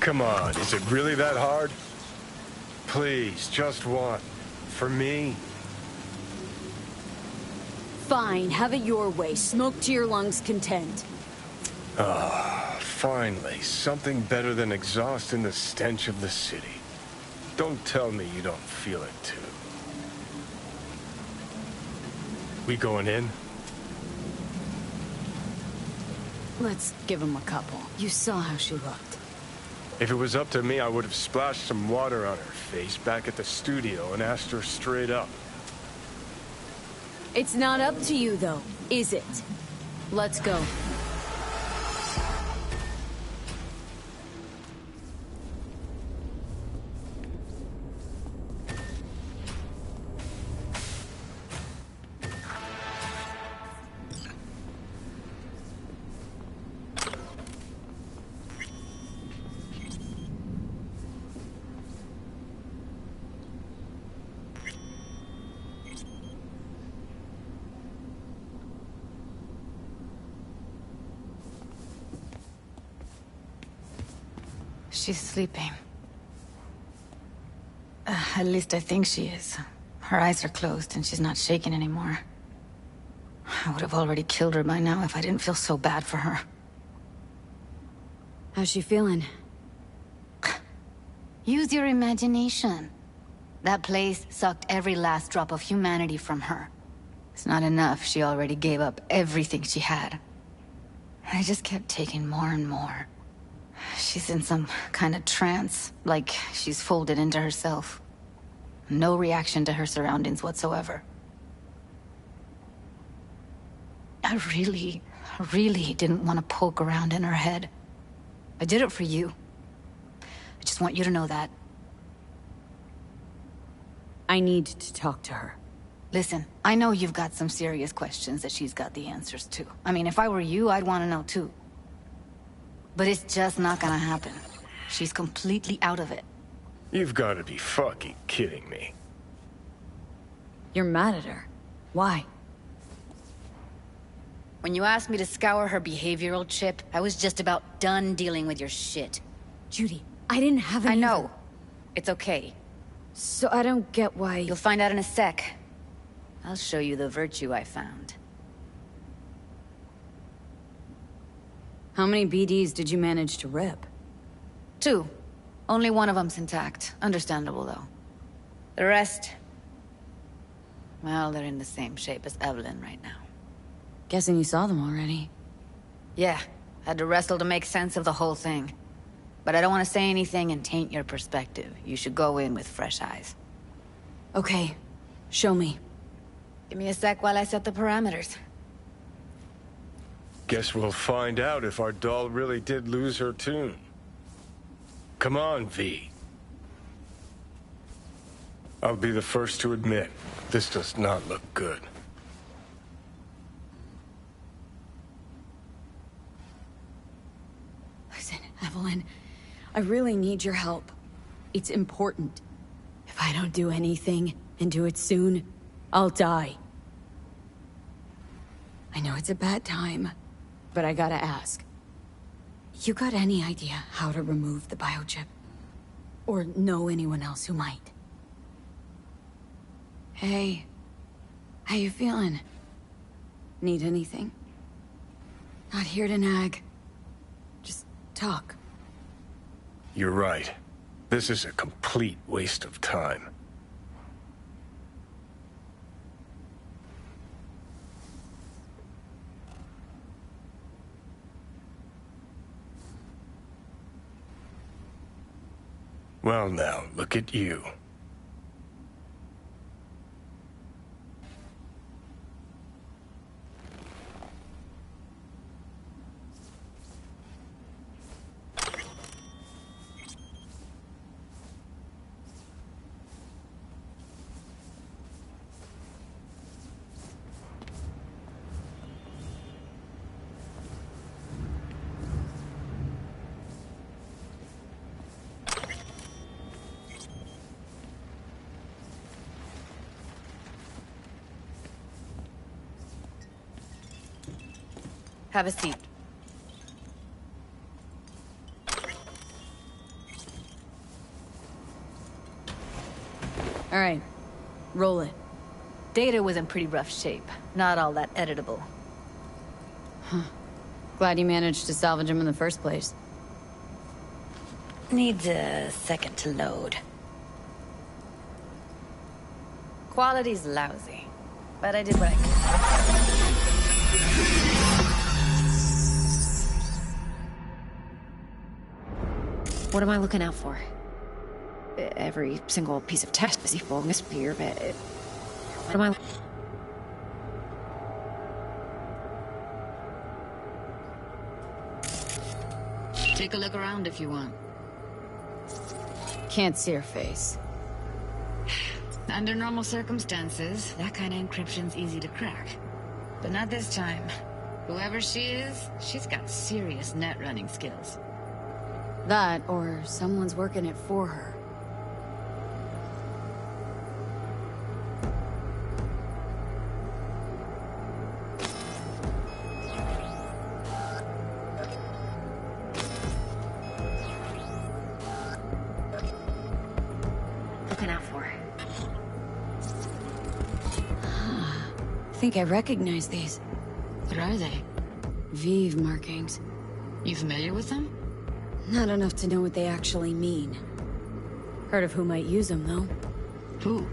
Come on, is it really that hard? Please, just one. For me? Fine, have it your way. Smoke to your lungs' content. Finally, something better than exhaust in the stench of the city. Don't tell me you don't feel it too. We going in? Let's give him a couple. You saw how she looked. If it was up to me, I would have splashed some water on her face back at the studio and asked her straight up. It's not up to you, though, is it? Let's go. She's sleeping. At least I think she is. Her eyes are closed and she's not shaking anymore. I would have already killed her by now if I didn't feel so bad for her. How's she feeling? Use your imagination. That place sucked every last drop of humanity from her. It's not enough, she already gave up everything she had. I just kept taking more and more. She's in some kind of trance, like she's folded into herself. No reaction to her surroundings whatsoever. I really didn't want to poke around in her head. I did it for you. I just want you to know that. I need to talk to her. Listen, I know you've got some serious questions that she's got the answers to. I mean, if I were you, I'd want to know too. But it's just not gonna happen. She's completely out of it. You've got to be fucking kidding me. You're mad at her. Why? When you asked me to scour her behavioral chip, I was just about done dealing with your shit. Judy, I didn't have any... I know. It's okay. So I don't get why... You'll find out in a sec. I'll show you the virtue I found. How many BDs did you manage to rip? 2. Only one of them's intact. Understandable, though. The rest... well, they're in the same shape as Evelyn right now. Guessing you saw them already. Yeah. Had to wrestle to make sense of the whole thing. But I don't want to say anything and taint your perspective. You should go in with fresh eyes. Okay. Show me. Give me a sec while I set the parameters. Guess we'll find out if our doll really did lose her tune. Come on, V. I'll be the first to admit, this does not look good. Listen, Evelyn, I really need your help. It's important. If I don't do anything, and do it soon, I'll die. I know it's a bad time, but I gotta ask. You got any idea how to remove the biochip? Or know anyone else who might? Hey, how you feeling? Need anything? Not here to nag. Just talk. You're right. This is a complete waste of time. Well now, look at you. Have a seat. Alright, roll it. Data was in pretty rough shape. Not all that editable. Glad you managed to salvage him in the first place. Needs a second to load. Quality's lousy, but I did what I could. What am I looking out for? Every single piece of test is equal misfear, but... What am I... Take a look around if you want. Can't see her face. Under normal circumstances, that kind of encryption's easy to crack. But not this time. Whoever she is, she's got serious net running skills. That, or someone's working it for her. Looking out for? I think I recognize these. What are they? Vive markings. You familiar with them? Not enough to know what they actually mean. Heard of who might use them, though. Who?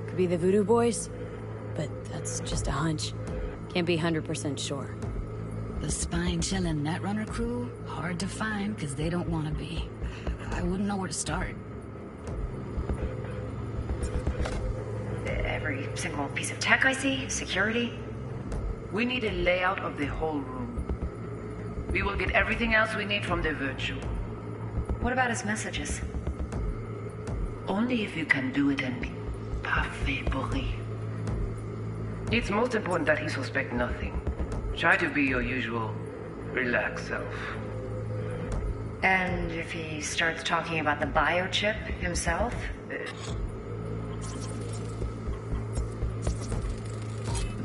Could be the Voodoo Boys, but that's just a hunch. Can't be 100% sure. The spine-chilling Netrunner crew? Hard to find, because they don't want to be. I wouldn't know where to start. Every single piece of tech I see? Security? We need a layout of the whole room. We will get everything else we need from the virtual. What about his messages? Only if you can do it and be parfait pourri. It's most important that he suspect nothing. Try to be your usual, relaxed self. And if he starts talking about the biochip himself?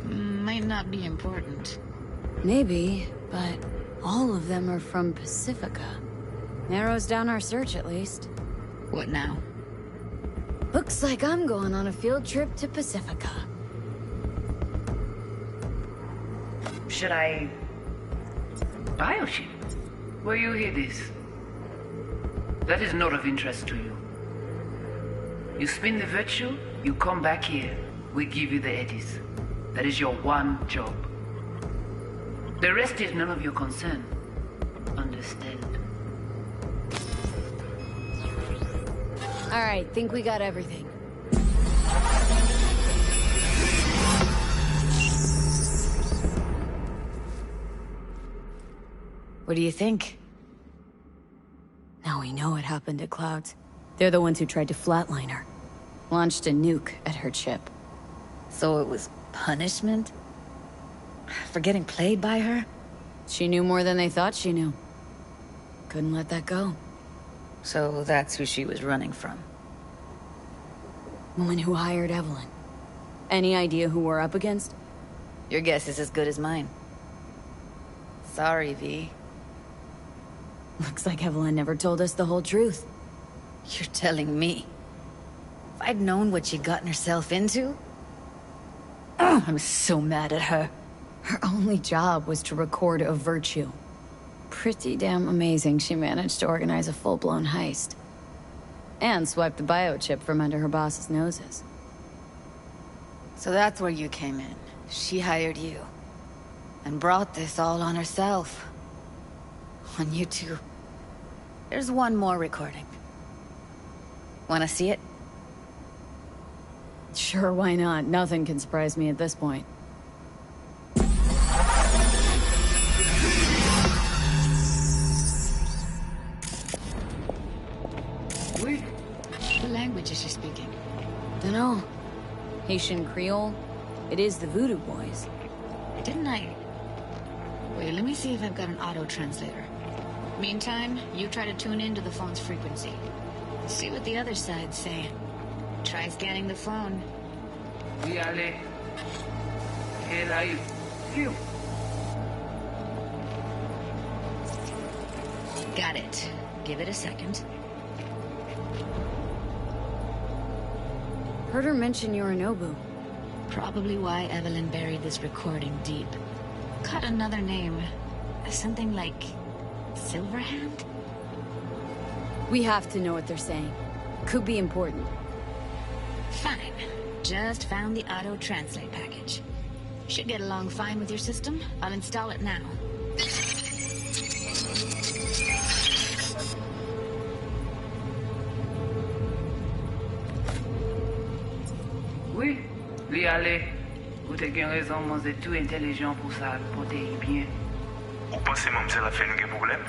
Might not be important. Maybe, but all of them are from Pacifica. Narrows down our search, at least. What now? Looks like I'm going on a field trip to Pacifica. Should I... Biochip? Where you hear this? That is not of interest to you. You spin the virtue, you come back here. We give you the eddies. That is your one job. The rest is none of your concern. Understand? Alright, think we got everything. What do you think? Now we know what happened to Clouds. They're the ones who tried to flatline her. Launched a nuke at her chip. So it was punishment? For getting played by her? She knew more than they thought she knew. Couldn't let that go. So that's who she was running from. Woman who hired Evelyn. Any idea who we're up against? Your guess is as good as mine. Sorry, V. Looks like Evelyn never told us the whole truth. You're telling me. If I'd known what she'd gotten herself into... I'm so mad at her. Her only job was to record a virtue. Pretty damn amazing she managed to organize a full-blown heist. And swipe the biochip from under her boss's noses. So that's where you came in. She hired you. And brought this all on herself. On you two. There's one more recording. Wanna see it? Sure, why not? Nothing can surprise me at this point. What language is she speaking? Dunno. Haitian Creole? It is the Voodoo Boys. Didn't I... Wait, let me see if I've got an auto-translator. Meantime, you try to tune into the phone's frequency. See what the other side's saying. Try scanning the phone. Oui, allez. Et là, phew. Got it. Give it a second. Heard her mention Yorinobu. Probably why Evelyn buried this recording deep. Caught another name. Something like... Silverhand? We have to know what they're saying. Could be important. Fine. Just found the auto-translate package. Should get along fine with your system. I'll install it now. Oui, lui aller. Vous avez bien raison, moi c'est tout intelligent pour ça, pour te bien. Ou pensez même que la fait nous un problème?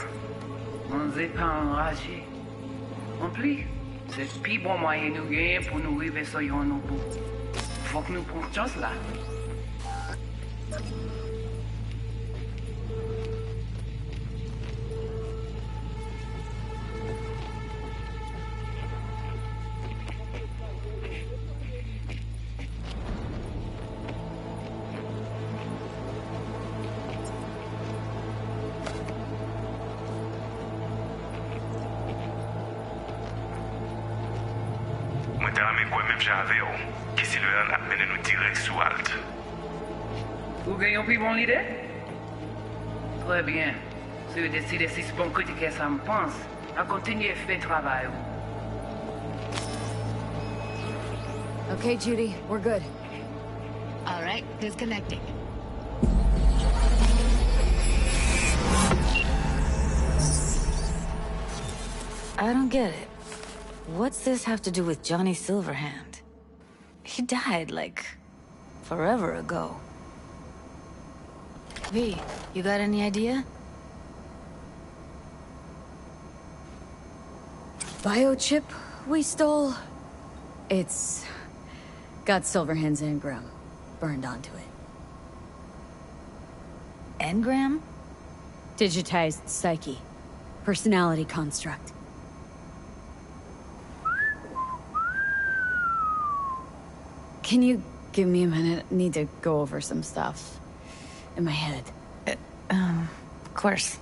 On n'est pas enragé. En plus, c'est le plus bon moyen nous gagner pour nous arriver sur nos bouts. Faut que nous prenions chance là. Moi, t'as ramené quoi même j'avais, qui Silver a mené nous direct sous Alt. Vous gagnez plus bon l'idée? Très bien. Si vous décidez si c'est bon critiquer ça me pense, à continuer à faire le travail. Okay, Judy, we're good. All right, disconnecting. I don't get it. What's this have to do with Johnny Silverhand? He died, like, forever ago. V, you got any idea? Biochip we stole? It's... got Silverhand's engram burned onto it. Engram? Digitized psyche. Personality construct. Can you give me a minute? I need to go over some stuff in my head. Of course.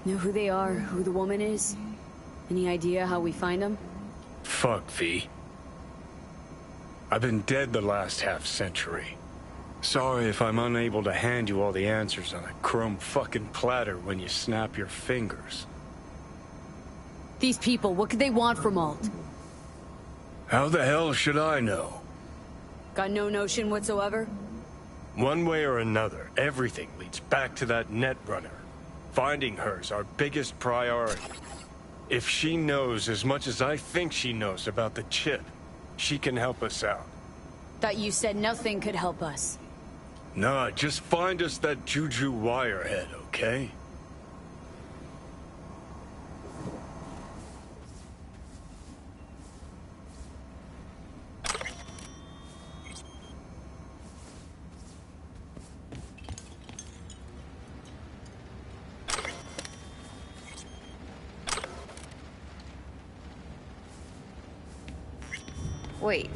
Know who they are, who the woman is? Any idea how we find them? Fuck, V. I've been dead the last half-century. Sorry if I'm unable to hand you all the answers on a chrome fucking platter when you snap your fingers. These people, what could they want from Alt? How the hell should I know? Got no notion whatsoever? One way or another, everything leads back to that Netrunner. Finding her's our biggest priority. If she knows as much as I think she knows about the chip, she can help us out. Thought you said nothing could help us. Nah, just find us that Juju wirehead, okay? Wait,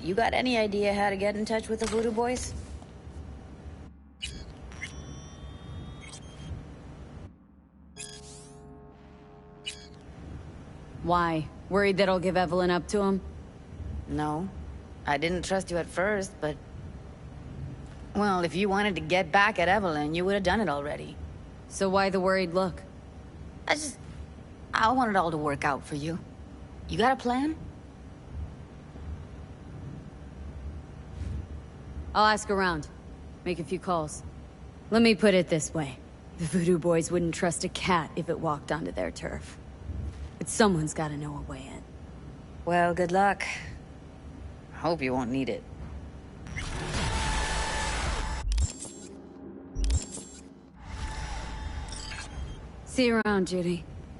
you got any idea how to get in touch with the Voodoo Boys? Why? Worried that I'll give Evelyn up to him? No. I didn't trust you at first, but... Well, if you wanted to get back at Evelyn, you would have done it already. So why the worried look? I want it all to work out for you. You got a plan? I'll ask around. Make a few calls. Let me put it this way. The Voodoo Boys wouldn't trust a cat if it walked onto their turf. But someone's gotta know a way in. Well, good luck. Hope you won't need it. See you around, Judy.